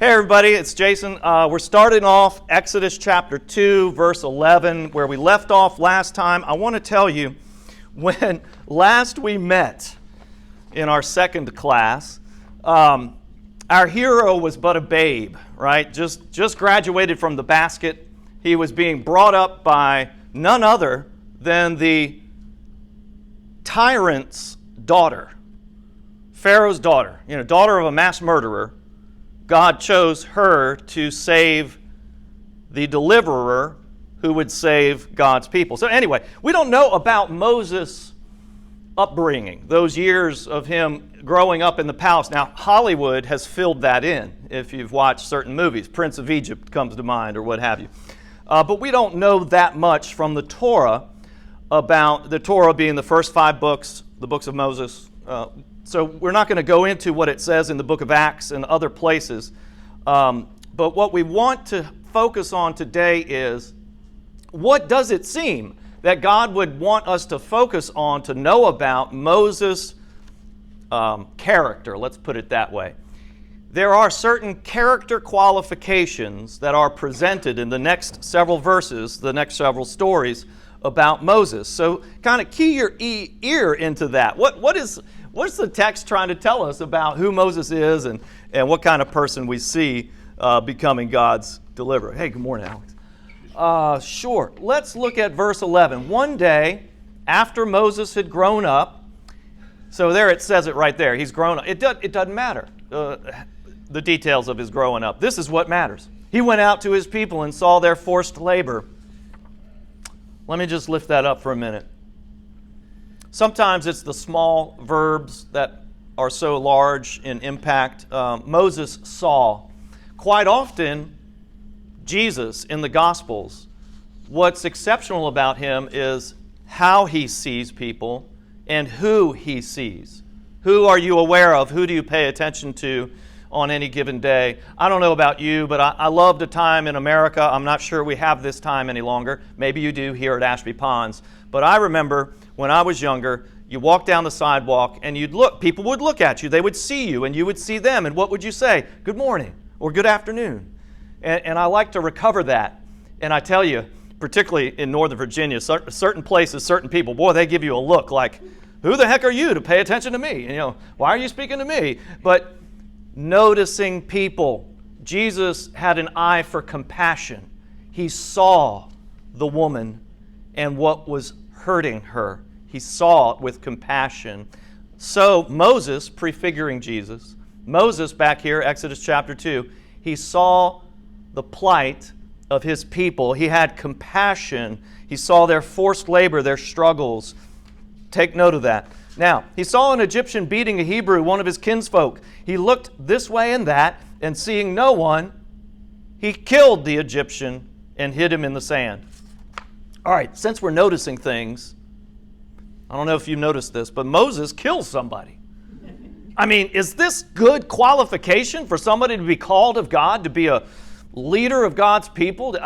Hey everybody, it's Jason. We're starting off Exodus chapter 2, verse 11, where we left off last time. I want to tell you, when last we met in our second class, our hero was but a babe, right? Just graduated from the basket. He was being brought up by none other than the tyrant's daughter, Pharaoh's daughter, daughter of a mass murderer. God chose her to save the deliverer who would save God's people. So anyway, we don't know about Moses' upbringing, those years of him growing up in the palace. Now, Hollywood has filled that in if you've watched certain movies. Prince of Egypt comes to mind or what have you. But we don't know that much from the Torah about the Torah being the first 5 books, the books of Moses. So we're not going to go into what it says in the book of Acts and other places. But what we want to focus on today is, what does it seem that God would want us to focus on to know about Moses' character? Let's put it that way. There are certain character qualifications that are presented in the next several verses, the next several stories about Moses. So kind of key your ear into that. What's the text trying to tell us about who Moses is and what kind of person we see becoming God's deliverer? Hey, good morning, Alex. Sure. Let's look at verse 11. One day, after Moses had grown up, so there it says it right there. He's grown up. It doesn't matter, the details of his growing up. This is what matters. He went out to his people and saw their forced labor. Let me just lift that up for a minute. Sometimes it's the small verbs that are so large in impact. Moses saw. Quite often, Jesus in the Gospels, what's exceptional about him is how he sees people and who he sees. Who are you aware of? Who do you pay attention to on any given day? I don't know about you, but I loved a time in America. I'm not sure we have this time any longer. Maybe you do here at Ashby Ponds. But I remember when I was younger, you walk down the sidewalk and you'd look. People would look at you. They would see you and you would see them. And what would you say? Good morning or good afternoon. And I like to recover that. And I tell you, particularly in Northern Virginia, certain places, certain people, boy, they give you a look like, who the heck are you to pay attention to me? Why are you speaking to me? But noticing people. Jesus had an eye for compassion. He saw the woman and what was hurting her. He saw it with compassion. So Moses, prefiguring Jesus, Moses back here, Exodus chapter 2, he saw the plight of his people. He had compassion. He saw their forced labor, their struggles. Take note of that. Now, he saw an Egyptian beating a Hebrew, one of his kinsfolk. He looked this way and that, and seeing no one, he killed the Egyptian and hid him in the sand. All right, since we're noticing things, I don't know if you've noticed this, but Moses kills somebody. I mean, is this good qualification for somebody to be called of God, to be a leader of God's people?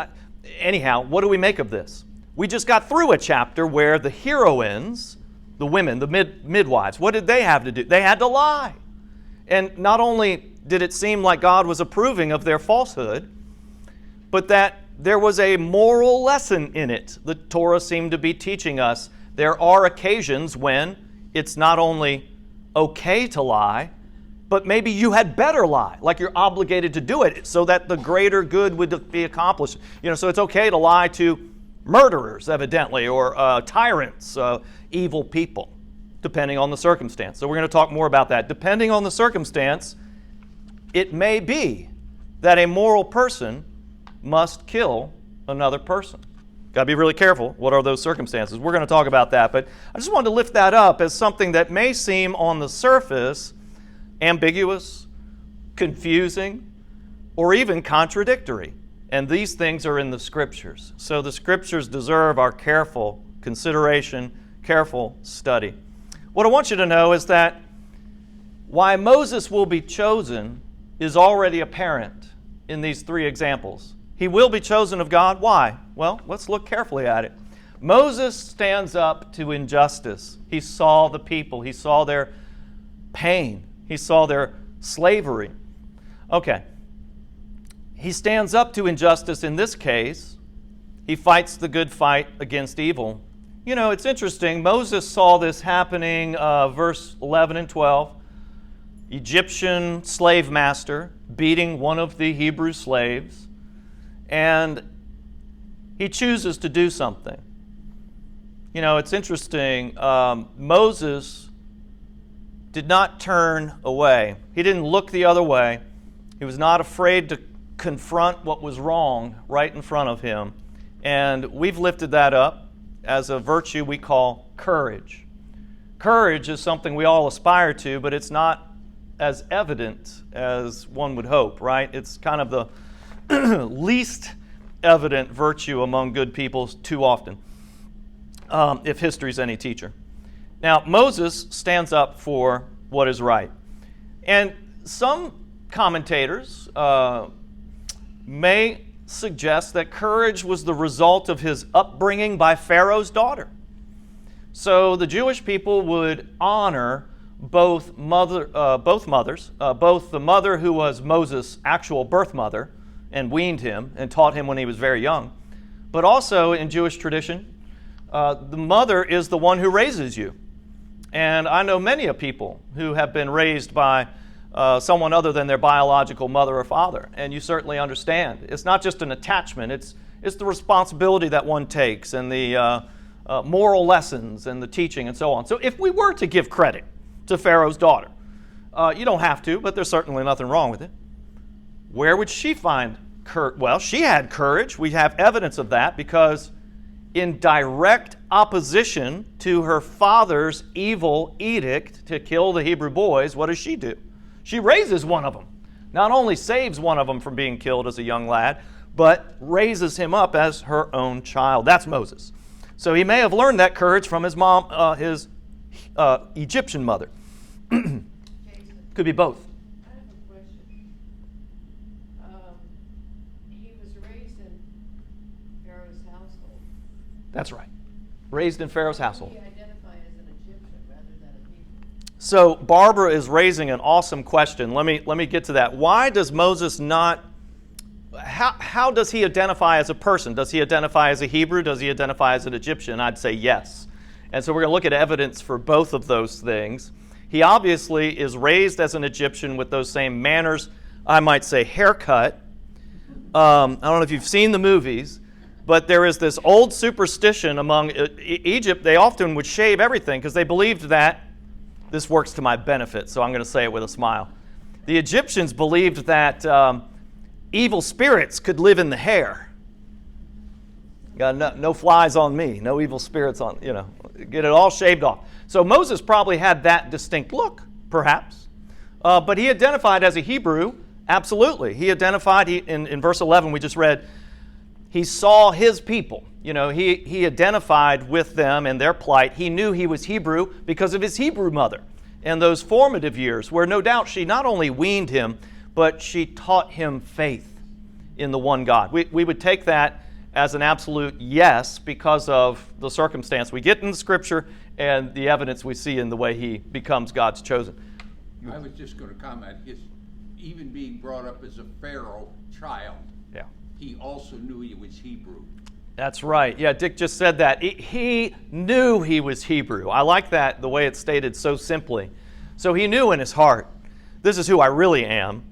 Anyhow, what do we make of this? We just got through a chapter where the heroines, the women, the midwives, what did they have to do? They had to lie. And not only did it seem like God was approving of their falsehood, but that there was a moral lesson in it. The Torah seemed to be teaching us there are occasions when it's not only okay to lie, but maybe you had better lie, like you're obligated to do it so that the greater good would be accomplished. So it's okay to lie to murderers, evidently, or tyrants, evil people, depending on the circumstance. So we're going to talk more about that. Depending on the circumstance, it may be that a moral person must kill another person. Got to be really careful. What are those circumstances? We're going to talk about that, but I just wanted to lift that up as something that may seem on the surface ambiguous, confusing, or even contradictory. And these things are in the Scriptures. So the Scriptures deserve our careful consideration, careful study. What I want you to know is that why Moses will be chosen is already apparent in these 3 examples. He will be chosen of God. Why? Well, let's look carefully at it. Moses stands up to injustice. He saw the people. He saw their pain. He saw their slavery. Okay, he stands up to injustice in this case. He fights the good fight against evil. You know, it's interesting. Moses saw this happening, verse 11 and 12. Egyptian slave master beating one of the Hebrew slaves. And he chooses to do something. You know, it's interesting. Moses did not turn away. He didn't look the other way. He was not afraid to confront what was wrong right in front of him. And we've lifted that up as a virtue we call courage. Courage is something we all aspire to, but it's not as evident as one would hope, right? It's kind of the least evident virtue among good people too often, if history's any teacher. Now, Moses stands up for what is right. And some commentators may suggest that courage was the result of his upbringing by Pharaoh's daughter. So the Jewish people would honor both mothers, both the mother who was Moses' actual birth mother and weaned him and taught him when he was very young, but also in Jewish tradition, the mother is the one who raises you. And I know many of people who have been raised by someone other than their biological mother or father, and you certainly understand. It's not just an attachment, it's the responsibility that one takes and the moral lessons and the teaching and so on. So if we were to give credit to Pharaoh's daughter, you don't have to, but there's certainly nothing wrong with it. Where would she find courage? Well, she had courage. We have evidence of that because in direct opposition to her father's evil edict to kill the Hebrew boys, what does she do? She raises one of them. Not only saves one of them from being killed as a young lad, but raises him up as her own child. That's Moses. So he may have learned that courage from his mom, his Egyptian mother. Could be both. I have a question. He was raised in Pharaoh's household. That's right. Raised in Pharaoh's household. He identified as an Egyptian rather than a Hebrew. So Barbara is raising an awesome question. Let me get to that. Why does Moses not? How does he identify as a person? Does he identify as a Hebrew? Does he identify as an Egyptian? I'd say yes. And so we're going to look at evidence for both of those things. He obviously is raised as an Egyptian with those same manners, I might say haircut. I don't know if you've seen the movies, but there is this old superstition among Egypt. They often would shave everything because they believed that this works to my benefit, so I'm going to say it with a smile. The Egyptians believed that evil spirits could live in the hair. Got no flies on me, no evil spirits on, get it all shaved off. So Moses probably had that distinct look, perhaps. But he identified as a Hebrew, absolutely. He identified, in verse 11 we just read, he saw his people. He identified with them and their plight. He knew he was Hebrew because of his Hebrew mother and those formative years where no doubt she not only weaned him, but she taught him faith in the one God. We would take that as an absolute yes because of the circumstance we get in the Scripture and the evidence we see in the way he becomes God's chosen. I was just going to comment, even being brought up as a Pharaoh child, he also knew he was Hebrew. That's right. Yeah, Dick just said that. He knew he was Hebrew. I like that, the way it's stated so simply. So he knew in his heart, this is who I really am.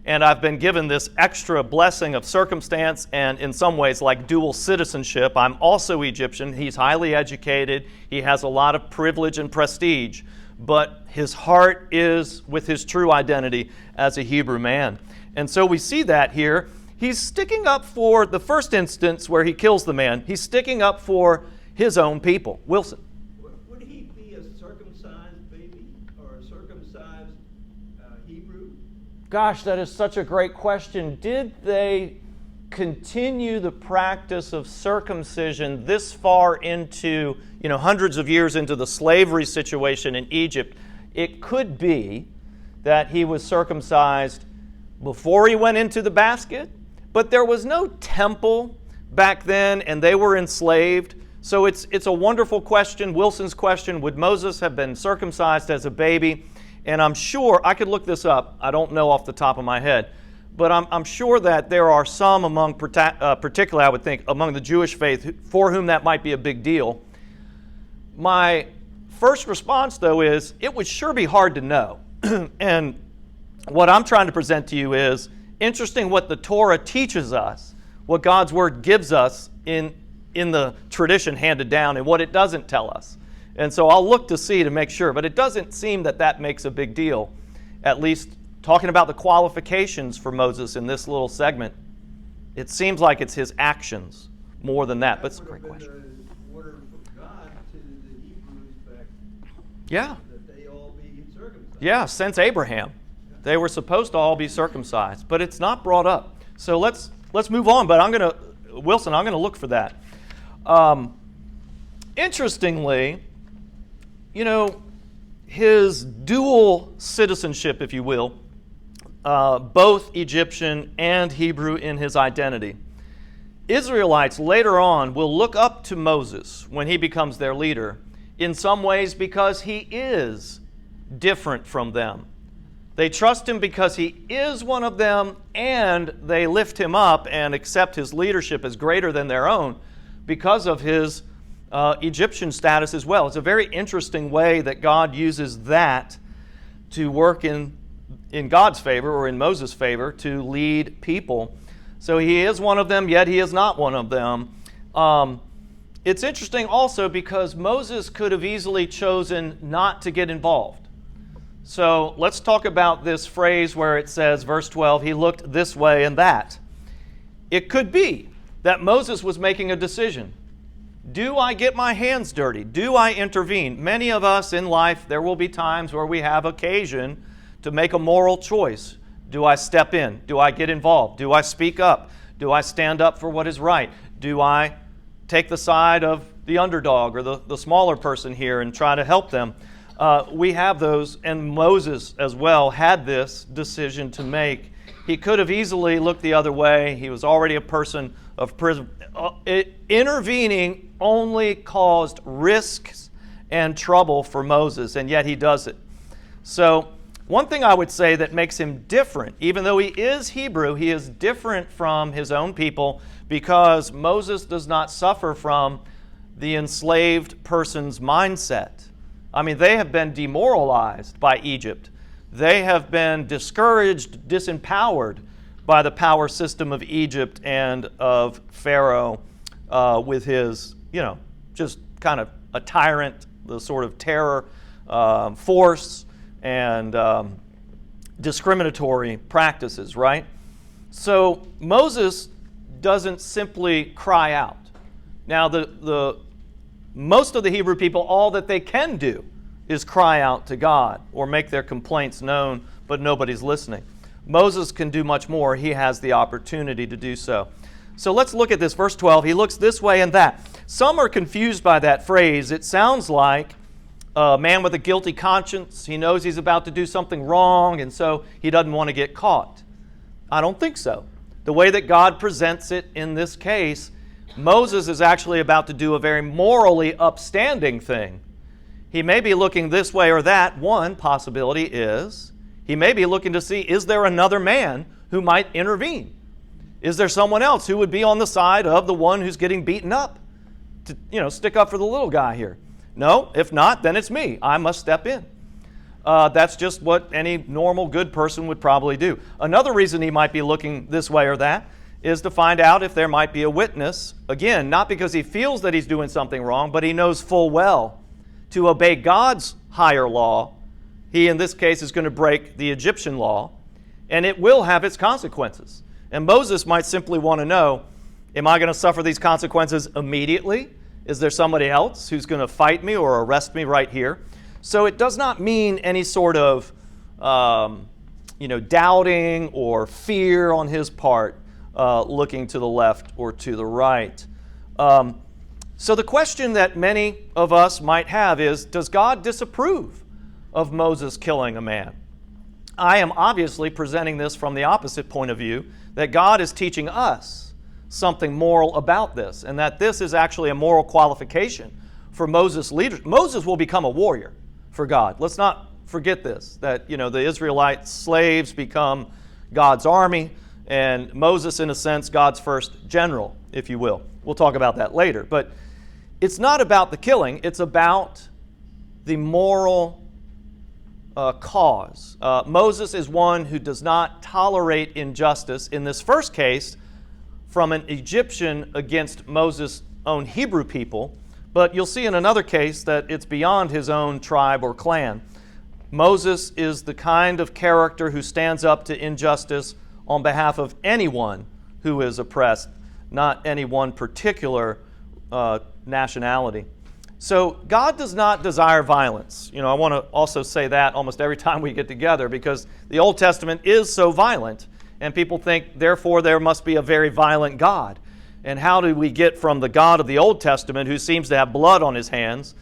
And I've been given this extra blessing of circumstance and in some ways like dual citizenship. I'm also Egyptian. He's highly educated. He has a lot of privilege and prestige. But his heart is with his true identity as a Hebrew man. And so we see that here. He's sticking up for the first instance where he kills the man. He's sticking up for his own people. Wilson. Would he be a circumcised baby or a circumcised Hebrew? Gosh, that is such a great question. Did they continue the practice of circumcision this far into, hundreds of years into the slavery situation in Egypt? It could be that he was circumcised before he went into the basket, but there was no temple back then and they were enslaved. So it's a wonderful question. Wilson's question, would Moses have been circumcised as a baby? And I'm sure, I could look this up, I don't know off the top of my head, but I'm sure that there are some among, particularly I would think, among the Jewish faith for whom that might be a big deal. My first response, though, is it would sure be hard to know. And what I'm trying to present to you is interesting what the Torah teaches us, what God's Word gives us in the tradition handed down, and what it doesn't tell us. And so I'll look to see to make sure, but it doesn't seem that that makes a big deal, at least talking about the qualifications for Moses in this little segment. It seems like it's his actions more than that, but it's a great question. The order from God to the Hebrews back. Yeah. That they all be circumcised. Yeah, since Abraham. They were supposed to all be circumcised, but it's not brought up. So let's move on, but I'm going to look for that. Interestingly, his dual citizenship, if you will, both Egyptian and Hebrew in his identity. Israelites later on will look up to Moses when he becomes their leader, in some ways because he is different from them. They trust him because he is one of them, and they lift him up and accept his leadership as greater than their own because of his Egyptian status as well. It's a very interesting way that God uses that to work in God's favor, or in Moses' favor, to lead people. So he is one of them, yet he is not one of them. It's interesting also because Moses could have easily chosen not to get involved. So let's talk about this phrase where it says, verse 12, he looked this way and that. It could be that Moses was making a decision. Do I get my hands dirty? Do I intervene? Many of us in life, there will be times where we have occasion to make a moral choice. Do I step in? Do I get involved? Do I speak up? Do I stand up for what is right? Do I take the side of the underdog or the smaller person here and try to help them? We have those, and Moses as well had this decision to make. He could have easily looked the other way. He was already a person of prison. Intervening only caused risks and trouble for Moses, and yet he does it. So one thing I would say that makes him different, even though he is Hebrew, he is different from his own people because Moses does not suffer from the enslaved person's mindset. I mean, they have been demoralized by Egypt. They have been discouraged, disempowered by the power system of Egypt and of Pharaoh with his, just kind of a tyrant, the sort of terror, force, and discriminatory practices, right? So Moses doesn't simply cry out. Now, the most of the Hebrew people, all that they can do is cry out to God or make their complaints known, but nobody's listening. Moses can do much more. He has the opportunity to do so. So let's look at this. Verse 12, he looks this way and that. Some are confused by that phrase. It sounds like a man with a guilty conscience. He knows he's about to do something wrong, and so he doesn't want to get caught. I don't think so. The way that God presents it in this case, Moses is actually about to do a very morally upstanding thing. He may be looking this way or that. One possibility is he may be looking to see, is there another man who might intervene? Is there someone else who would be on the side of the one who's getting beaten up to, stick up for the little guy here? No, if not, then it's me. I must step in. That's just what any normal good person would probably do. Another reason he might be looking this way or that is to find out if there might be a witness. Again, not because he feels that he's doing something wrong, but he knows full well to obey God's higher law, he in this case is going to break the Egyptian law, and it will have its consequences. And Moses might simply want to know, am I going to suffer these consequences immediately? Is there somebody else who's going to fight me or arrest me right here? So it does not mean any sort of doubting or fear on his part, looking to the left or to the right. So the question that many of us might have is, does God disapprove of Moses killing a man? I am obviously presenting this from the opposite point of view, that God is teaching us something moral about this, and that this is actually a moral qualification for Moses' leadership. Moses will become a warrior for God. Let's not forget this, that the Israelite slaves become God's army. And Moses, in a sense, God's first general, if you will. We'll talk about that later. But it's not about the killing. It's about the moral cause. Moses is one who does not tolerate injustice. In this first case, from an Egyptian against Moses' own Hebrew people. But you'll see in another case that it's beyond his own tribe or clan. Moses is the kind of character who stands up to injustice on behalf of anyone who is oppressed, not any one particular nationality. So God does not desire violence. I want to also say that almost every time we get together, because the Old Testament is so violent, and people think, therefore, there must be a very violent God. And how do we get from the God of the Old Testament, who seems to have blood on his hands,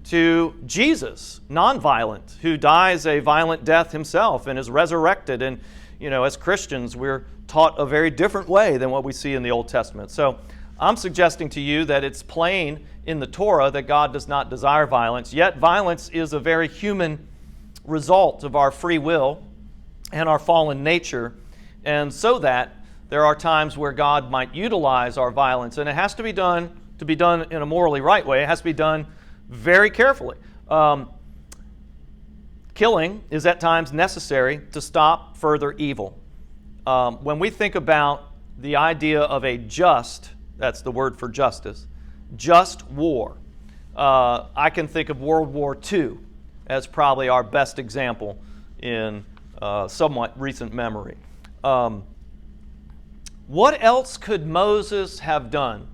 to Jesus, nonviolent, who dies a violent death himself and is resurrected? And, as Christians, we're taught a very different way than what we see in the Old Testament. So I'm suggesting to you that it's plain in the Torah that God does not desire violence, yet violence is a very human result of our free will and our fallen nature, and so that there are times where God might utilize our violence, and it has to be done in a morally right way. It has to be done very carefully. Killing is at times necessary to stop further evil. When we think about the idea of a just, that's the word for justice, just war, I can think of World War II as probably our best example in somewhat recent memory. What else could Moses have done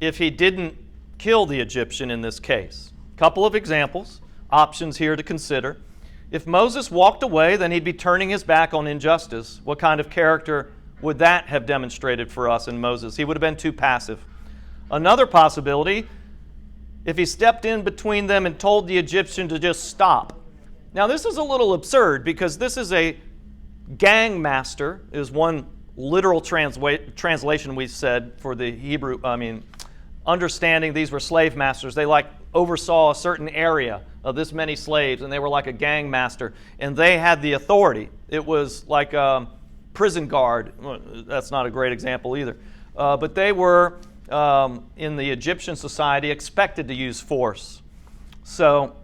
if he didn't kill the Egyptian in this case? A couple of examples, options here to consider. If Moses walked away, then he'd be turning his back on injustice. What kind of character would that have demonstrated for us in Moses? He would have been too passive. Another possibility, if he stepped in between them and told the Egyptian to just stop. Now, this is a little absurd, because this is a gang master, is one literal translation we said for the Hebrew. Understanding these were slave masters. They oversaw a certain area of this many slaves, and they were like a gang master, and they had the authority. It was like a prison guard. Well, that's not a great example either. But they were, in the Egyptian society, expected to use force. So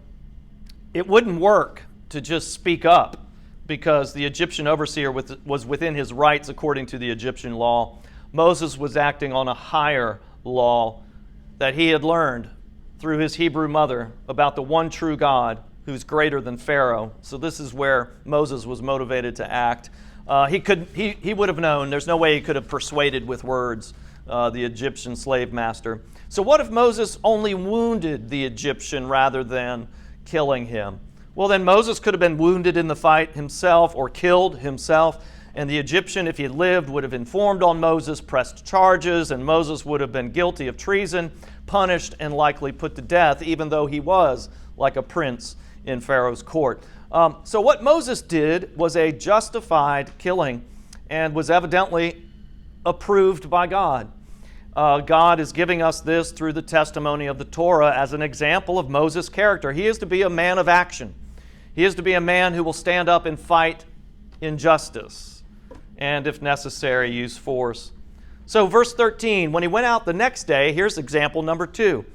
it wouldn't work to just speak up, because the Egyptian overseer was within his rights according to the Egyptian law. Moses was acting on a higher law that he had learned through his Hebrew mother about the one true God who's greater than Pharaoh. So this is where Moses was motivated to act. He would have known. There's no way he could have persuaded with words the Egyptian slave master. So what if Moses only wounded the Egyptian rather than killing him? Well, then Moses could have been wounded in the fight himself or killed himself, and the Egyptian, if he had lived, would have informed on Moses, pressed charges, and Moses would have been guilty of treason, punished, and likely put to death, even though he was like a prince in Pharaoh's court. So what Moses did was a justified killing and was evidently approved by God. God is giving us this through the testimony of the Torah as an example of Moses' character. He is to be a man of action. He is to be a man who will stand up and fight injustice, and if necessary, use force. So verse 13, when he went out the next day, here's example number 2.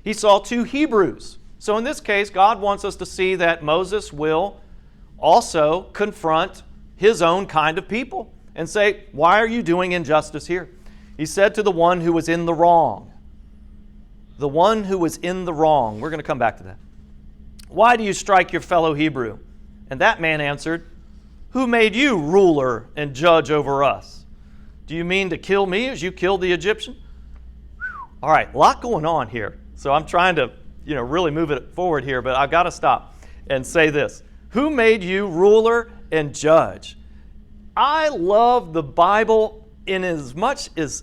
He saw 2 Hebrews. So in this case, God wants us to see that Moses will also confront his own kind of people and say, why are you doing injustice here? He said to the one who was in the wrong. The one who was in the wrong. We're going to come back to that. Why do you strike your fellow Hebrew? And that man answered, who made you ruler and judge over us? Do you mean to kill me as you killed the Egyptian? All right, a lot going on here. So I'm trying to, really move it forward here, but I've got to stop and say this. Who made you ruler and judge? I love the Bible in as much as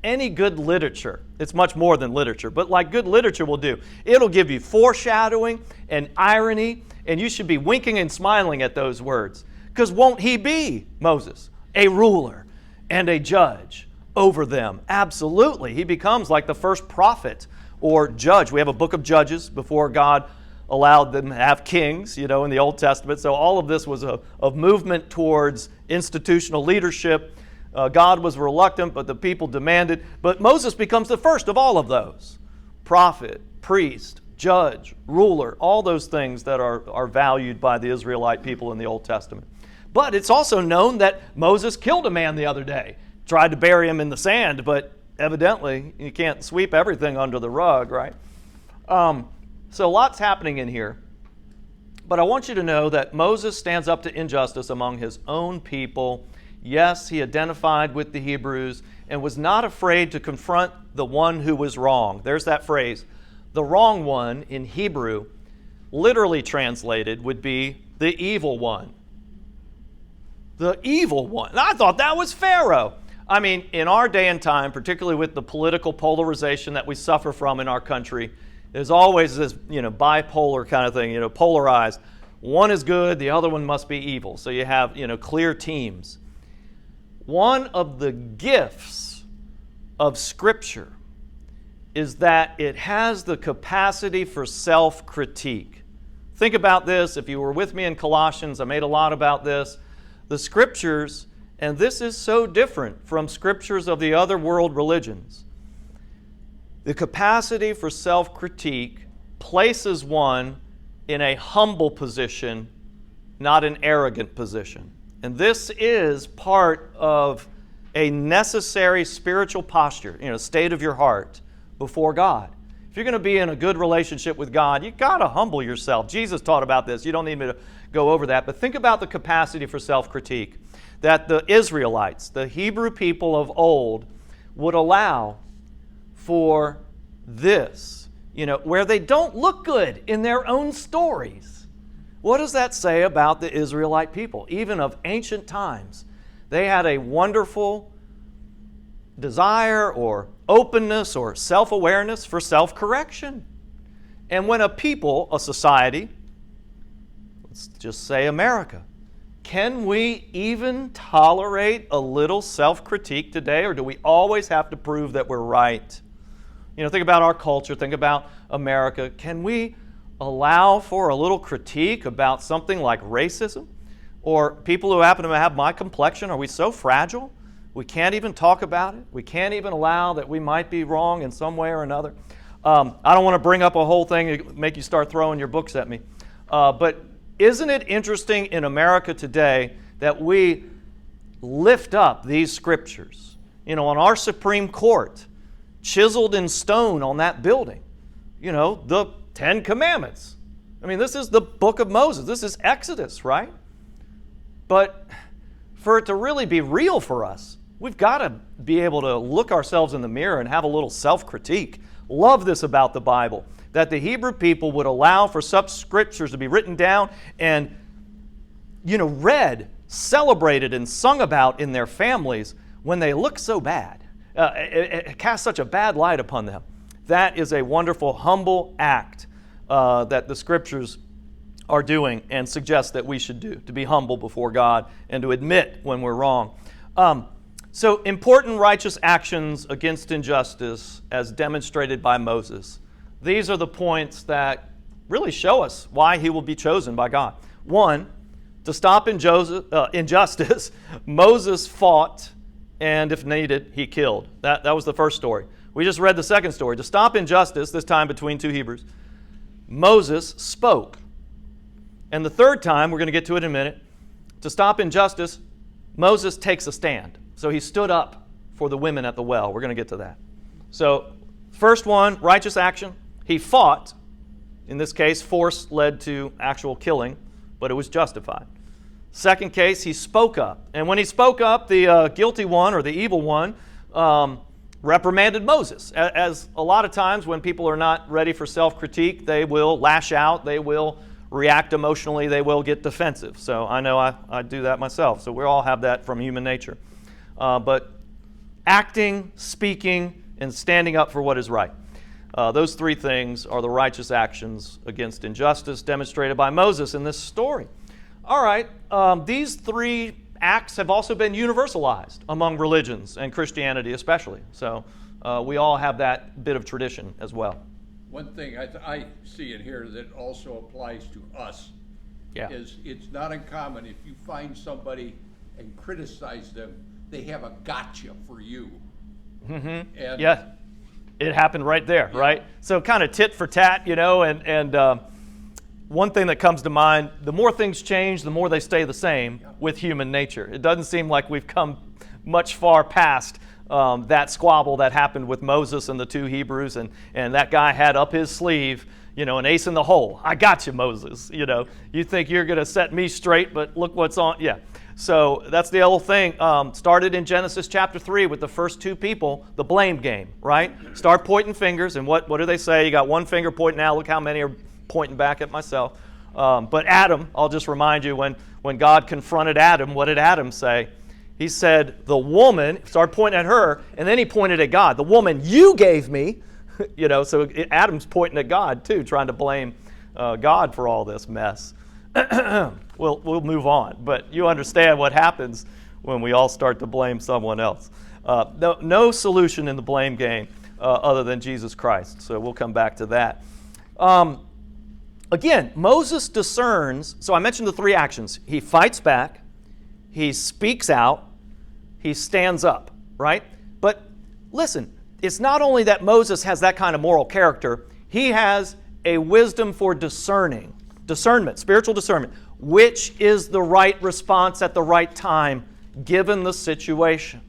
any good literature. It's much more than literature, but like good literature will do. It'll give you foreshadowing and irony, and you should be winking and smiling at those words. Because won't he be, Moses, a ruler and a judge over them? Absolutely. He becomes like the first prophet or judge. We have a book of Judges before God allowed them to have kings, in the Old Testament. So all of this was a movement towards institutional leadership. God was reluctant, but the people demanded. But Moses becomes the first of all of those. Prophet, priest, judge, ruler, all those things that are valued by the Israelite people in the Old Testament. But it's also known that Moses killed a man the other day, tried to bury him in the sand, but evidently you can't sweep everything under the rug, right? So lots happening in here. But I want you to know that Moses stands up to injustice among his own people. Yes, he identified with the Hebrews and was not afraid to confront the one who was wrong. There's that phrase. The wrong one in Hebrew, literally translated, would be the evil one. The evil one. And I thought that was Pharaoh. I mean, in our day and time, particularly with the political polarization that we suffer from in our country, there's always this, bipolar kind of thing, polarized. One is good, the other one must be evil. So you have, clear teams. One of the gifts of Scripture is that it has the capacity for self-critique. Think about this. If you were with me in Colossians, I made a lot about this. The Scriptures, and this is so different from Scriptures of the other world religions, the capacity for self-critique places one in a humble position, not an arrogant position. And this is part of a necessary spiritual posture, state of your heart before God. If you're going to be in a good relationship with God, you've got to humble yourself. Jesus taught about this. You don't need me to go over that. But think about the capacity for self-critique that the Israelites, the Hebrew people of old, would allow for this, where they don't look good in their own stories. What does that say about the Israelite people, even of ancient times? They had a wonderful desire or openness or self-awareness for self-correction. And when a people, a society, let's just say America, can we even tolerate a little self-critique today, or do we always have to prove that we're right? Think about our culture, think about America. Can we allow for a little critique about something like racism? Or people who happen to have my complexion, are we so fragile? We can't even talk about it. We can't even allow that we might be wrong in some way or another. I don't want to bring up a whole thing and make you start throwing your books at me. But isn't it interesting in America today that we lift up these Scriptures? On our Supreme Court, chiseled in stone on that building, the Ten Commandments. I mean, this is the book of Moses. This is Exodus, right? But for it to really be real for us, we've got to be able to look ourselves in the mirror and have a little self-critique. Love this about the Bible, that the Hebrew people would allow for such Scriptures to be written down and, read, celebrated, and sung about in their families when they look so bad. It casts such a bad light upon them. That is a wonderful, humble act that the Scriptures are doing and suggest that we should do, to be humble before God and to admit when we're wrong. So important righteous actions against injustice as demonstrated by Moses. These are the points that really show us why he will be chosen by God. One, to stop injustice, Moses fought, and if needed, he killed. That was the first story. We just read the second story. To stop injustice, this time between two Hebrews, Moses spoke. And the third time, we're going to get to it in a minute, to stop injustice, Moses takes a stand. So he stood up for the women at the well. We're going to get to that. So first one, righteous action. He fought. In this case, force led to actual killing, but it was justified. Second case, he spoke up. And when he spoke up, the guilty one or the evil one reprimanded Moses. As a lot of times when people are not ready for self-critique, they will lash out, they will react emotionally, they will get defensive. So I know I do that myself. So we all have that from human nature. But acting, speaking, and standing up for what is right. Those three things are the righteous actions against injustice demonstrated by Moses in this story. All right, these three acts have also been universalized among religions and Christianity especially. So we all have that bit of tradition as well. One thing I see in here that also applies to us is it's not uncommon if you find somebody and criticize them, they have a gotcha for you. Mm-hmm. And yeah, it happened right there, right? So kind of tit for tat, and one thing that comes to mind, the more things change, the more they stay the same with human nature. It doesn't seem like we've come much far past that squabble that happened with Moses and the two Hebrews, and that guy had up his sleeve, an ace in the hole. I got you, Moses. You think you're going to set me straight, but look what's on. Yeah. So that's the whole thing. Started in Genesis chapter 3 with the first two people, the blame game, right? Start pointing fingers, and what do they say? You got one finger pointing out, look how many are pointing back at myself. But Adam, I'll just remind you, when God confronted Adam, what did Adam say? He said, the woman, started pointing at her, and then he pointed at God. The woman you gave me, so Adam's pointing at God too, trying to blame God for all this mess. We'll move on, but you understand what happens when we all start to blame someone else. No solution in the blame game other than Jesus Christ, so we'll come back to that. Again, Moses discerns, so I mentioned the three actions. He fights back, he speaks out, he stands up, right? But listen, it's not only that Moses has that kind of moral character, he has a wisdom for discernment, spiritual discernment, which is the right response at the right time given the situation.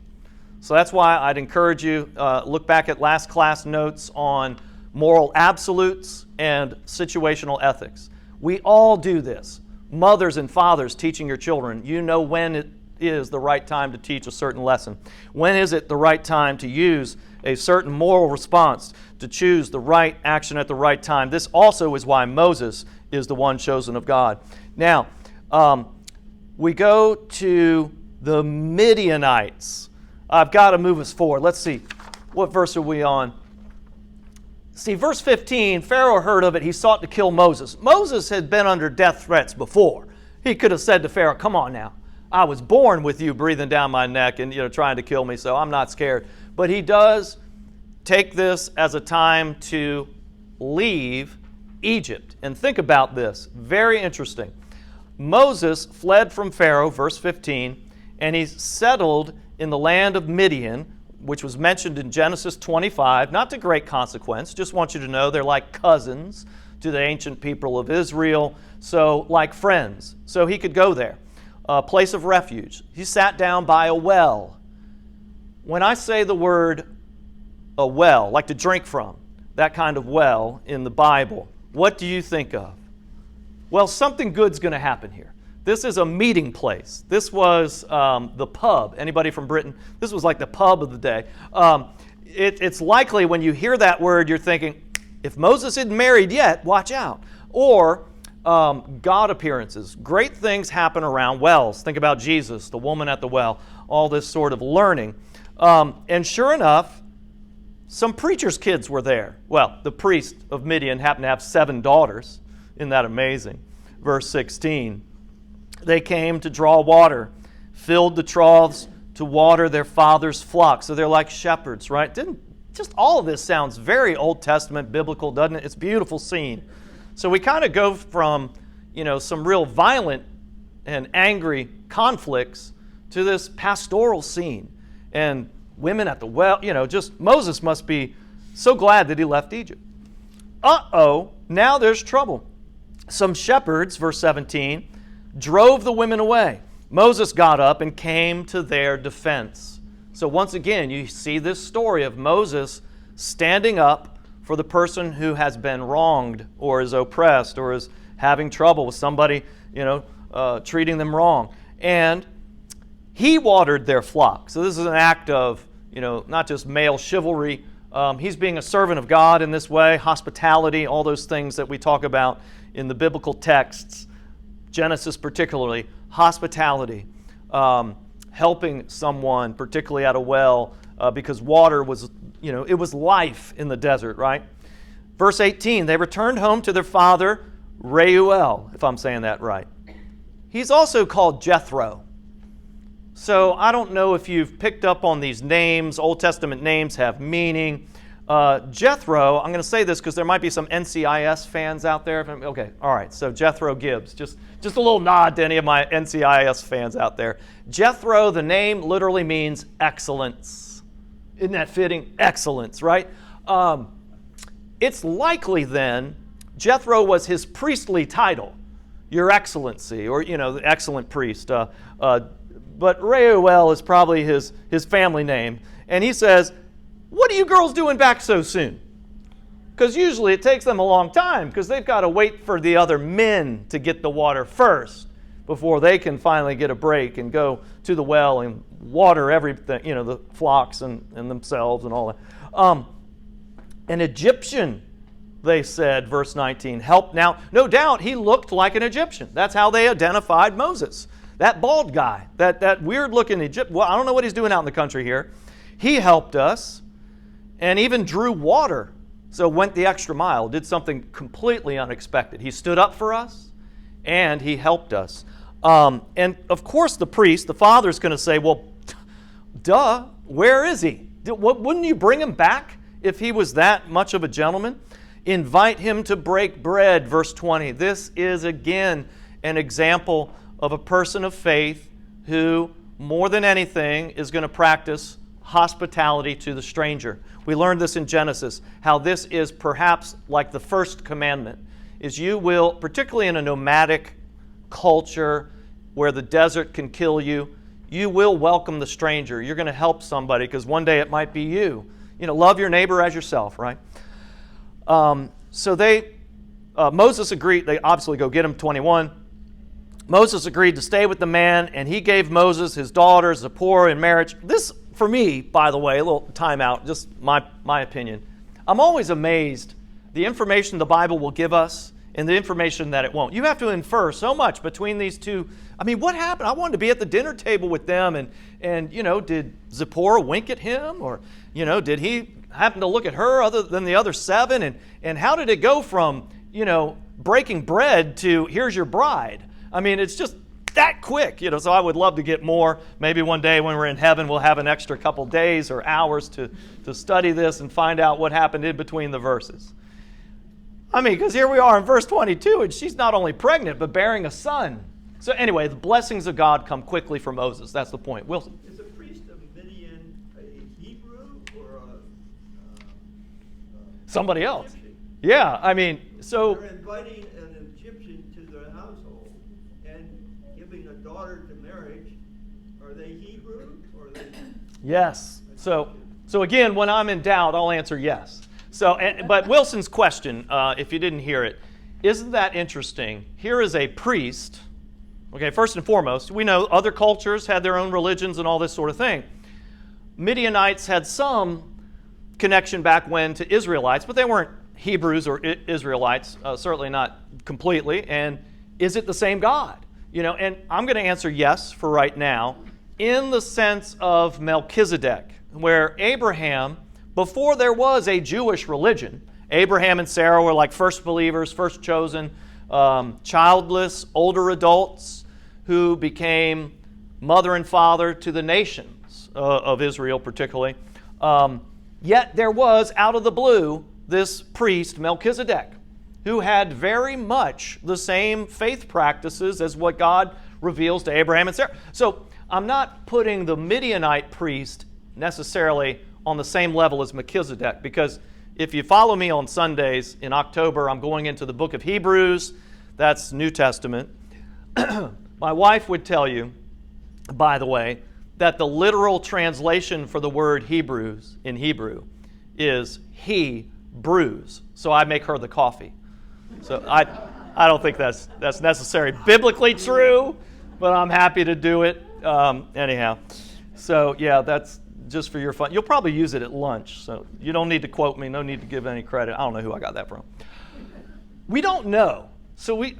So that's why I'd encourage you, look back at last class notes on moral absolutes and situational ethics. We all do this. Mothers and fathers teaching your children, you know when it is the right time to teach a certain lesson. When is it the right time to use a certain moral response, to choose the right action at the right time? This also is why Moses is the one chosen of God. Now, we go to the Midianites. I've got to move us forward. Let's see. What verse are we on? See, verse 15, Pharaoh heard of it. He sought to kill Moses. Moses had been under death threats before. He could have said to Pharaoh, come on now. I was born with you breathing down my neck and trying to kill me, so I'm not scared. But he does take this as a time to leave Egypt. And think about this. Very interesting. Moses fled from Pharaoh, verse 15, and he settled in the land of Midian, which was mentioned in Genesis 25, not to great consequence. Just want you to know they're like cousins to the ancient people of Israel, so like friends. So he could go there, a place of refuge. He sat down by a well. When I say the word a well, like to drink from, that kind of well in the Bible, what do you think of? Well, something good's going to happen here. This is a meeting place. This was the pub. Anybody from Britain? This was like the pub of the day. It's likely when you hear that word, you're thinking, if Moses isn't married yet, watch out. Or God appearances. Great things happen around wells. Think about Jesus, the woman at the well, all this sort of learning. And sure enough, some preacher's kids were there. Well, the priest of Midian happened to have 7 daughters. Isn't that amazing? Verse 16. They came to draw water, filled the troughs to water their father's flock. So they're like shepherds, right? Just all of this sounds very Old Testament, biblical, doesn't it? It's a beautiful scene. So we kind of go from, some real violent and angry conflicts to this pastoral scene. And women at the well, just Moses must be so glad that he left Egypt. Now there's trouble. Some shepherds, verse 17, drove the women away. Moses got up and came to their defense. So once again, you see this story of Moses standing up for the person who has been wronged or is oppressed or is having trouble with somebody, treating them wrong. And he watered their flock. So this is an act of, not just male chivalry. He's being a servant of God in this way, hospitality, all those things that we talk about in the biblical texts. Genesis particularly, hospitality, helping someone, particularly at a well, because water was, it was life in the desert, right? Verse 18, they returned home to their father, Reuel, if I'm saying that right. He's also called Jethro. So I don't know if you've picked up on these names. Old Testament names have meaning. Jethro, I'm going to say this because there might be some NCIS fans out there. Okay, all right, so Jethro Gibbs. Just a little nod to any of my NCIS fans out there. Jethro, the name literally means excellence. Isn't that fitting? Excellence, right? It's likely then Jethro was his priestly title, Your Excellency, or, the excellent priest. But Reuel is probably his family name. And he says, what are you girls doing back so soon? Because usually it takes them a long time because they've got to wait for the other men to get the water first before they can finally get a break and go to the well and water everything, the flocks and themselves and all that. An Egyptian, they said, verse 19, helped. Now, no doubt he looked like an Egyptian. That's how they identified Moses. That bald guy, that weird-looking Egyptian. Well, I don't know what he's doing out in the country here. He helped us and even drew water. So went the extra mile, did something completely unexpected. He stood up for us and he helped us. And of course the priest, the father, is going to say, well, duh, where is he? Wouldn't you bring him back if he was that much of a gentleman? Invite him to break bread, verse 20. This is again an example of a person of faith who, more than anything, is going to practice hospitality to the stranger. We learned this in Genesis, how this is perhaps like the first commandment, is you will, particularly in a nomadic culture where the desert can kill you, you will welcome the stranger. You're going to help somebody because one day it might be you. Love your neighbor as yourself, right? So Moses agreed. They obviously go get him, 21. Moses agreed to stay with the man, and he gave Moses his daughter Zipporah in marriage. This, for me, by the way, a little time out, just my opinion. I'm always amazed the information the Bible will give us and the information that it won't. You have to infer so much between these two. I mean, what happened? I wanted to be at the dinner table with them, and did Zipporah wink at him? Or, did he happen to look at her other than the other 7? And how did it go from, breaking bread to here's your bride? I mean, it's just that quick, so I would love to get more. Maybe one day when we're in heaven, we'll have an extra couple days or hours to study this and find out what happened in between the verses. I mean, because here we are in verse 22, and she's not only pregnant, but bearing a son. So anyway, the blessings of God come quickly for Moses. That's the point. Wilson? Is the priest of Midian a Hebrew or somebody else? Egyptian? Yeah, I mean, so... They're inviting an Egyptian to their household and giving a daughter to marriage. Are they Hebrew or are they... Yes. So again, when I'm in doubt, I'll answer yes. But Wilson's question, if you didn't hear it, isn't that interesting? Here is a priest. Okay, first and foremost, we know other cultures had their own religions and all this sort of thing. Midianites had some connection back when to Israelites, but they weren't Hebrews or Israelites, certainly not completely. And is it the same God? And I'm going to answer yes for right now, in the sense of Melchizedek, where Abraham, before there was a Jewish religion, Abraham and Sarah were like first believers, first chosen, childless, older adults who became mother and father to the nations of Israel particularly. Yet there was, out of the blue, this priest, Melchizedek, who had very much the same faith practices as what God reveals to Abraham and Sarah. So I'm not putting the Midianite priest necessarily on the same level as Melchizedek, because if you follow me on Sundays in October, I'm going into the book of Hebrews. That's New Testament. My wife would tell you, by the way, that the literal translation for the word Hebrews in Hebrew is he brews. So I make her the coffee. So I don't think that's necessarily biblically true, but I'm happy to do it anyhow. So yeah, that's just for your fun. You'll probably use it at lunch, so you don't need to quote me, no need to give any credit. I don't know who I got that from. We don't know. So we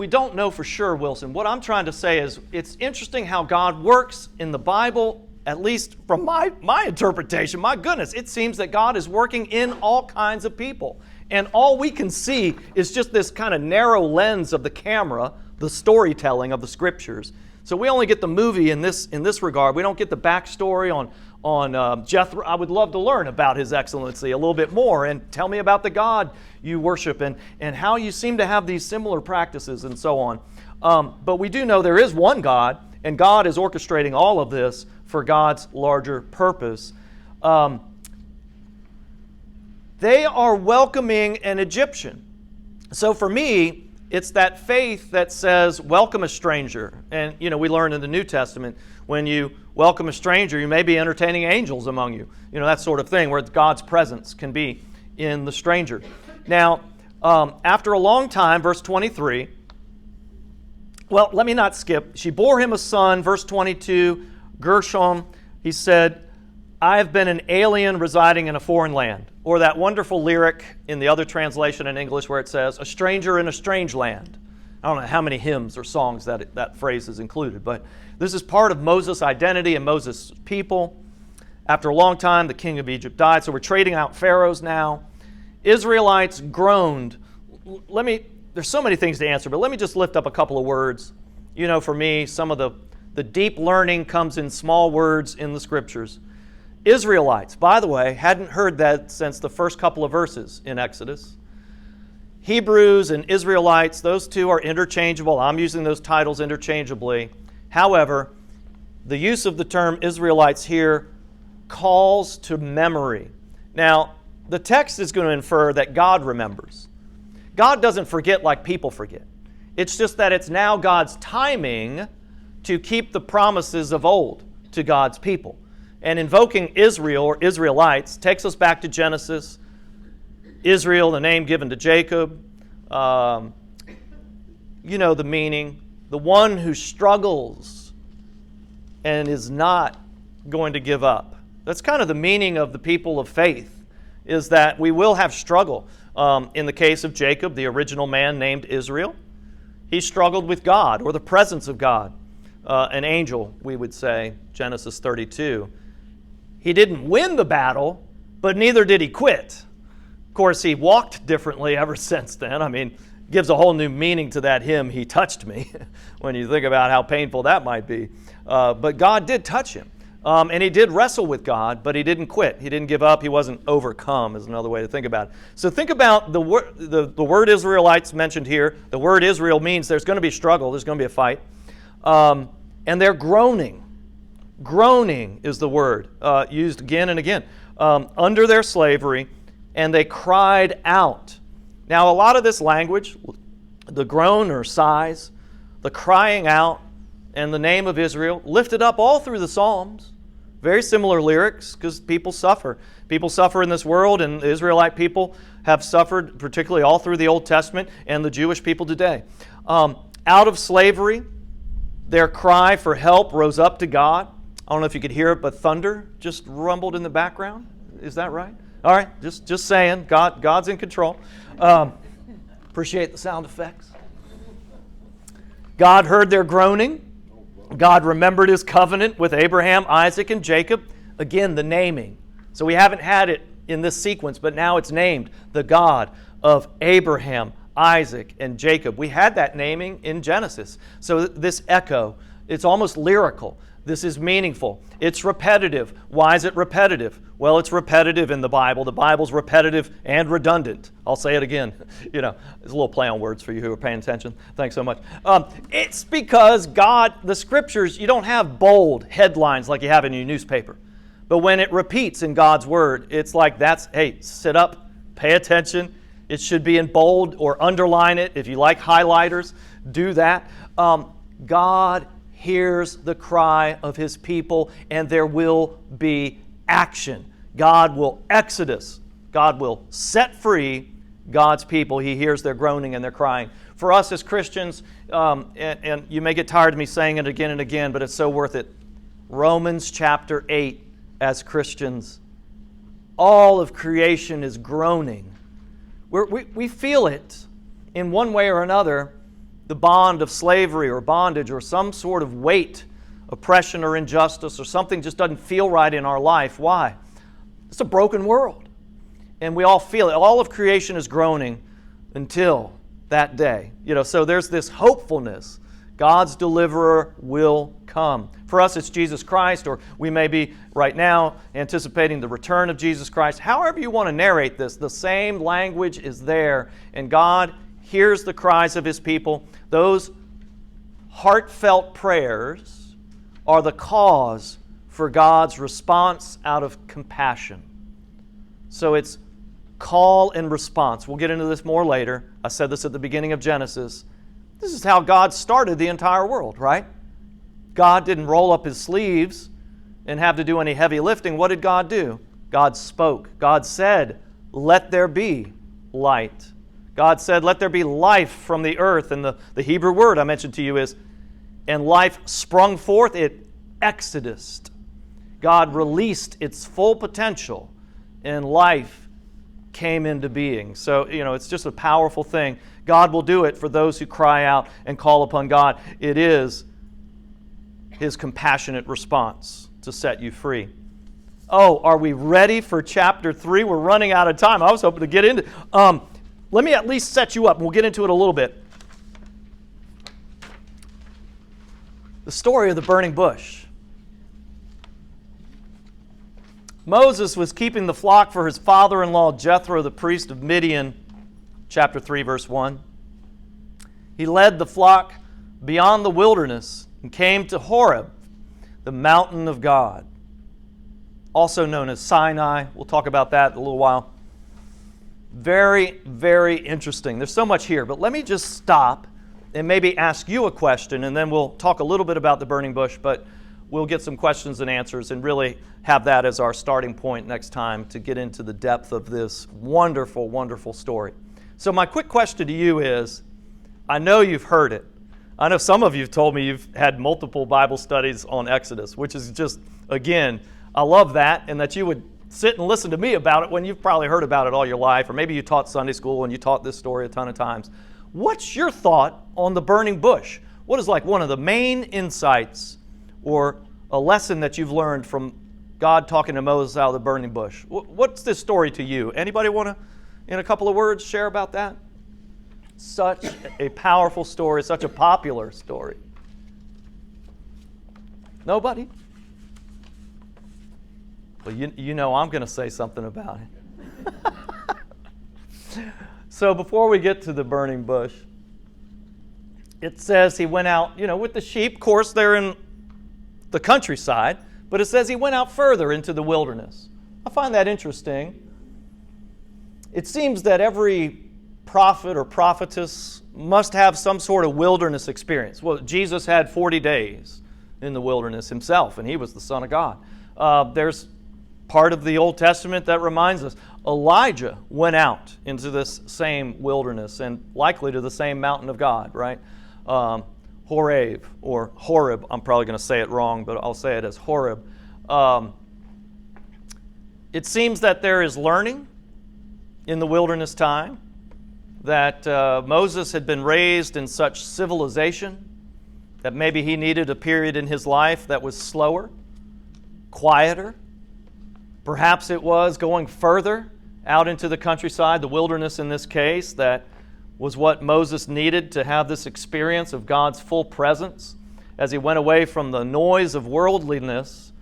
don't know for sure, Wilson. What I'm trying to say is it's interesting how God works in the Bible, at least from my interpretation. My goodness, it seems that God is working in all kinds of people. And all we can see is just this kind of narrow lens of the camera, the storytelling of the Scriptures. So we only get the movie in this regard. We don't get the backstory on Jethro. I would love to learn about his excellency a little bit more, and tell me about the God you worship and how you seem to have these similar practices and so on. But we do know there is one God, and God is orchestrating all of this for God's larger purpose. They are welcoming an Egyptian. So for me, it's that faith that says, welcome a stranger. And, we learn in the New Testament, when you welcome a stranger, you may be entertaining angels among you. That sort of thing, where God's presence can be in the stranger. Now, after a long time, verse 23, well, let me not skip. She bore him a son, verse 22, Gershom. He said, I have been an alien residing in a foreign land. Or that wonderful lyric in the other translation in English where it says, a stranger in a strange land. I don't know how many hymns or songs that phrase is included, but this is part of Moses' identity and Moses' people. After a long time, the king of Egypt died, so we're trading out pharaohs now. Israelites groaned. There's so many things to answer, but let me just lift up a couple of words. For me, some of the deep learning comes in small words in the scriptures. Israelites, by the way, hadn't heard that since the first couple of verses in Exodus. Hebrews and Israelites, those two are interchangeable. I'm using those titles interchangeably. However, the use of the term Israelites here calls to memory. Now, the text is going to infer that God remembers. God doesn't forget like people forget. It's just that it's now God's timing to keep the promises of old to God's people. And invoking Israel or Israelites takes us back to Genesis. Israel, the name given to Jacob. The meaning. The one who struggles and is not going to give up. That's kind of the meaning of the people of faith, is that we will have struggle. In the case of Jacob, the original man named Israel, he struggled with God or the presence of God. An angel, we would say, Genesis 32. He didn't win the battle, but neither did he quit. Of course, he walked differently ever since then. Gives a whole new meaning to that hymn, He Touched Me, when you think about how painful that might be. But God did touch him. And he did wrestle with God, but he didn't quit. He didn't give up. He wasn't overcome, is another way to think about it. So think about the word Israelites mentioned here. The word Israel means there's going to be struggle. There's going to be a fight. And they're groaning. Groaning is the word used again and again. Under their slavery, and they cried out. Now, a lot of this language, the groan or sighs, the crying out, and the name of Israel, lifted up all through the Psalms. Very similar lyrics, because people suffer. People suffer in this world, and the Israelite people have suffered, particularly all through the Old Testament, and the Jewish people today. Out of slavery, their cry for help rose up to God. I don't know if you could hear it, but thunder just rumbled in the background. Is that right? All right, just saying. God's in control. Appreciate the sound effects. God heard their groaning. God remembered his covenant with Abraham, Isaac, and Jacob. Again, the naming. So we haven't had it in this sequence, but now it's named the God of Abraham, Isaac, and Jacob. We had that naming in Genesis. So this echo, it's almost lyrical. This is meaningful. It's repetitive. Why is it repetitive? Well, it's repetitive in the Bible. The Bible's repetitive and redundant. I'll say it again. It's a little play on words for you who are paying attention. Thanks so much. It's because the Scriptures, you don't have bold headlines like you have in your newspaper. But when it repeats in God's Word, it's like hey, sit up, pay attention. It should be in bold or underline it. If you like highlighters, do that. God hears the cry of his people, and there will be action. God will exodus. God will set free God's people. He hears their groaning and their crying. For us as Christians, and you may get tired of me saying it again and again, but it's so worth it. Romans chapter 8, as Christians, all of creation is groaning. We feel it in one way or another. The bond of slavery or bondage or some sort of weight, oppression or injustice, or something just doesn't feel right in our life. Why? It's a broken world. And we all feel it. All of creation is groaning until that day. So there's this hopefulness God's deliverer will come. For us, it's Jesus Christ, or we may be right now anticipating the return of Jesus Christ. However you want to narrate this, the same language is there, and God hears the cries of His people. Those heartfelt prayers are the cause for God's response out of compassion. So it's call and response. We'll get into this more later. I said this at the beginning of Genesis. This is how God started the entire world, right? God didn't roll up His sleeves and have to do any heavy lifting. What did God do? God spoke. God said, "Let there be light." God said, "Let there be life from the earth." And the Hebrew word I mentioned to you is, and life sprung forth, it exodused. God released its full potential, and life came into being. So, it's just a powerful thing. God will do it for those who cry out and call upon God. It is His compassionate response to set you free. Oh, are we ready for chapter 3? We're running out of time. I was hoping to get into let me at least set you up, and we'll get into it a little bit. The story of the burning bush. Moses was keeping the flock for his father-in-law Jethro, the priest of Midian, chapter 3, verse 1. He led the flock beyond the wilderness and came to Horeb, the mountain of God, also known as Sinai. We'll talk about that in a little while. Very, very interesting. There's so much here, but let me just stop and maybe ask you a question, and then we'll talk a little bit about the burning bush, but we'll get some questions and answers and really have that as our starting point next time to get into the depth of this wonderful, wonderful story. So my quick question to you is, I know you've heard it. I know some of you have told me you've had multiple Bible studies on Exodus, which is just, again, I love that, and that you would sit and listen to me about it when you've probably heard about it all your life, or maybe you taught Sunday school and you taught this story a ton of times. What's your thought on the burning bush? What is like one of the main insights or a lesson that you've learned from God talking to Moses out of the burning bush? What's this story to you? Anybody want to, in a couple of words, share about that? Such a powerful story, such a popular story. Nobody? Well, you know I'm going to say something about it. So before we get to the burning bush, it says he went out, with the sheep. Of course, they're in the countryside, but it says he went out further into the wilderness. I find that interesting. It seems that every prophet or prophetess must have some sort of wilderness experience. Well, Jesus had 40 days in the wilderness himself, and he was the Son of God. There's part of the Old Testament that reminds us Elijah went out into this same wilderness and likely to the same mountain of God, right? Horeb, or Horeb, I'm probably going to say it wrong, but I'll say it as Horeb. It seems that there is learning in the wilderness time, that Moses had been raised in such civilization that maybe he needed a period in his life that was slower, quieter. Perhaps it was going further out into the countryside, the wilderness in this case, that was what Moses needed to have this experience of God's full presence. As he went away from the noise of worldliness,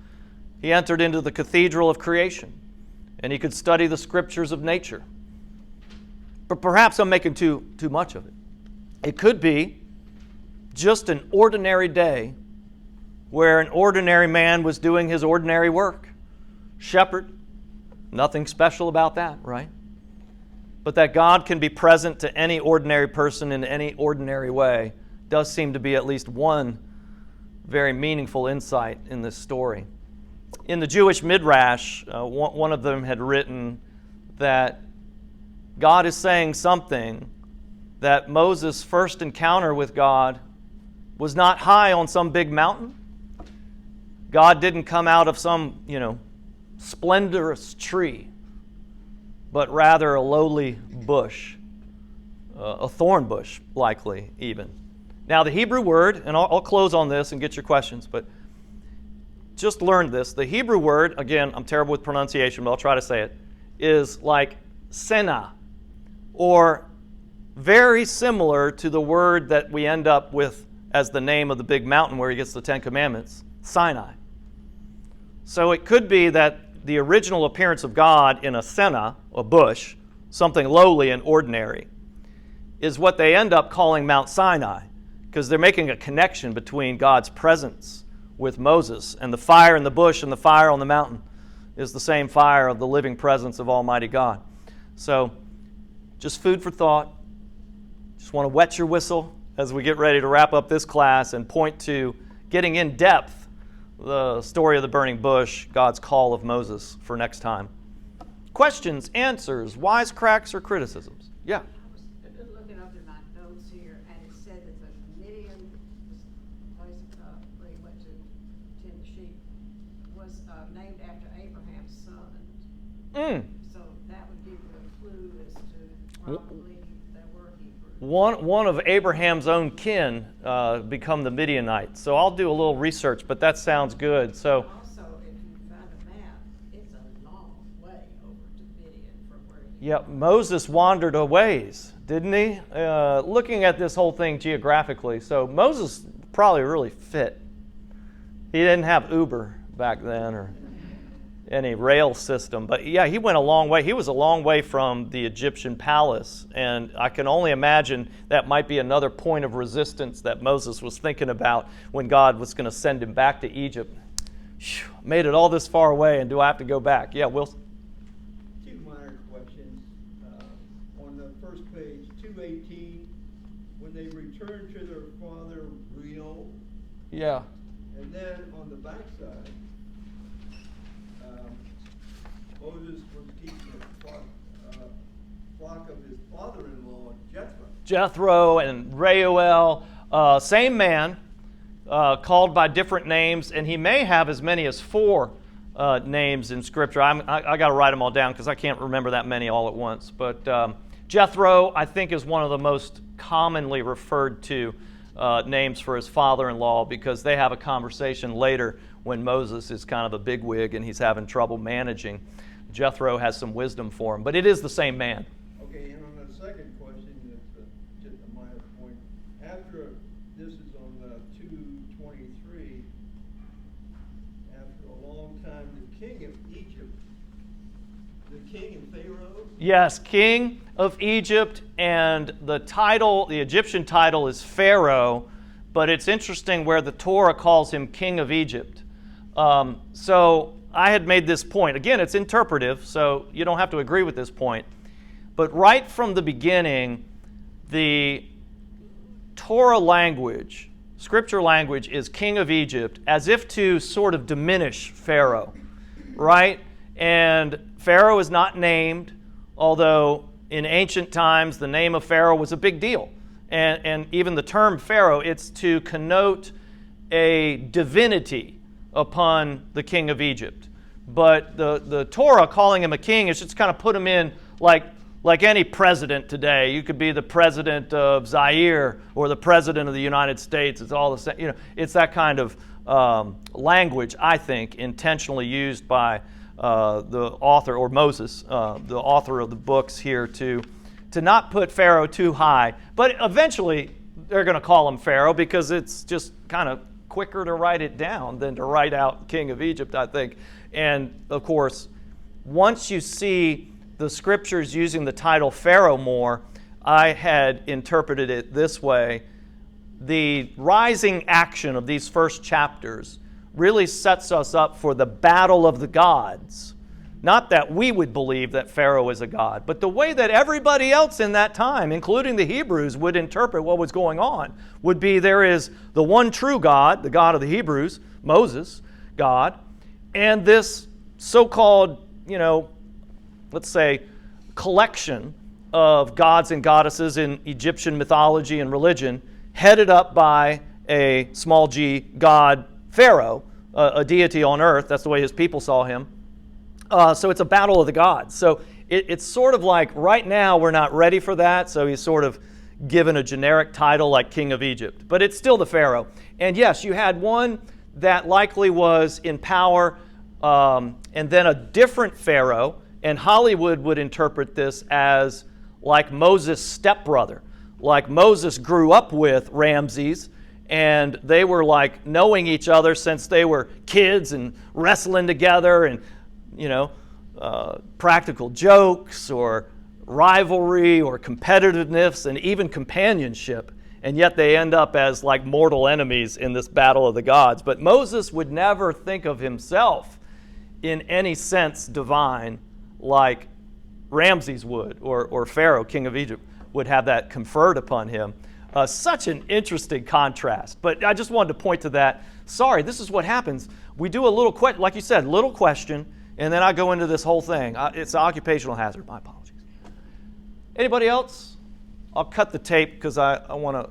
he entered into the cathedral of creation, and he could study the scriptures of nature. But perhaps I'm making too much of it. It could be just an ordinary day where an ordinary man was doing his ordinary work. Shepherd, nothing special about that, right? But that God can be present to any ordinary person in any ordinary way does seem to be at least one very meaningful insight in this story. In the Jewish Midrash, one of them had written that God is saying something, that Moses' first encounter with God was not high on some big mountain. God didn't come out of some, splendorous tree, but rather a lowly bush, a thorn bush, likely even. Now, the Hebrew word, and I'll close on this and get your questions, but just learn this. The Hebrew word, again, I'm terrible with pronunciation, but I'll try to say it, is like sena, or very similar to the word that we end up with as the name of the big mountain where he gets the Ten Commandments, Sinai. So it could be that the original appearance of God in a senna, a bush, something lowly and ordinary, is what they end up calling Mount Sinai, because they're making a connection between God's presence with Moses, and the fire in the bush and the fire on the mountain is the same fire of the living presence of Almighty God. So, just food for thought. Just want to wet your whistle as we get ready to wrap up this class and point to getting in depth the story of the burning bush, God's call of Moses for next time. Questions, answers, wisecracks, or criticisms? Yeah. I was looking up in my notes here, and it said that the Midian place where he went to tend the sheep was named after Abraham's son. So that would give you a clue as to probably there were Hebrews. One of Abraham's own kin become the Midianites. So I'll do a little research, but that sounds good. So Also, if you find a map, it's a long way over to Midian from where he yeah, Moses wandered a ways, didn't he? Looking at this whole thing geographically, so Moses probably really fit. He didn't have Uber back then or any rail system, but yeah, he went a long way. He was a long way from the Egyptian palace, and I can only imagine that might be another point of resistance that Moses was thinking about when God was going to send him back to Egypt. Phew, made it all this far away, and do I have to go back? Yeah, Wilson? Two minor questions. On the first page, 218, when they returned to their father Reno, Yeah. and then on the backside, Moses was keeping a flock of his father-in-law, Jethro. Jethro and Reuel, same man, called by different names, and he may have as many as 4 names in Scripture. I got to write them all down because I can't remember that many all at once. But Jethro, I think, is one of the most commonly referred to names for his father-in-law, because they have a conversation later when Moses is kind of a bigwig and he's having trouble managing. Jethro has some wisdom for him, but it is the same man. Okay, and on the second question, that's just a minor point. After, this is on 223, after a long time, the king of Egypt, the king and Pharaoh? Yes, king of Egypt, and the title, the Egyptian title is Pharaoh, but it's interesting where the Torah calls him king of Egypt. So I had made this point. Again, it's interpretive, so you don't have to agree with this point. But right from the beginning, the Torah language, Scripture language, is king of Egypt, as if to sort of diminish Pharaoh, right? And Pharaoh is not named, although in ancient times the name of Pharaoh was a big deal. And even the term Pharaoh, it's to connote a divinity upon the king of Egypt. But the Torah calling him a king is just kind of put him in like any president today. You could be the president of Zaire or the president of the United States. It's all the same. You know, it's that kind of language, I think, intentionally used by the author, or Moses, the author of the books here, to not put Pharaoh too high. But eventually they're going to call him Pharaoh because it's just kind of quicker to write it down than to write out king of Egypt, I think. And of course, once you see the Scriptures using the title Pharaoh more, I had interpreted it this way. The rising action of these first chapters really sets us up for the battle of the gods. Not that we would believe that Pharaoh is a god, but the way that everybody else in that time, including the Hebrews, would interpret what was going on would be there is the one true God, the God of the Hebrews, Moses, God, and this so-called, let's say, collection of gods and goddesses in Egyptian mythology and religion, headed up by a small g god, Pharaoh, a deity on earth. That's the way his people saw him. So it's a battle of the gods. So it's sort of like right now we're not ready for that, so he's sort of given a generic title like King of Egypt. But it's still the Pharaoh. And yes, you had one that likely was in power, and then a different Pharaoh, and Hollywood would interpret this as like Moses' stepbrother. Like Moses grew up with Ramses, and they were like knowing each other since they were kids and wrestling together, and practical jokes or rivalry or competitiveness and even companionship, and yet they end up as like mortal enemies in this battle of the gods. But Moses would never think of himself in any sense divine like Ramses would, or Pharaoh, king of Egypt, would have that conferred upon him. Such an interesting contrast. But I just wanted to point to that. Sorry, this is what happens. We do a little, like you said, little question, and then I go into this whole thing. It's an occupational hazard. My apologies. Anybody else? I'll cut the tape because I want to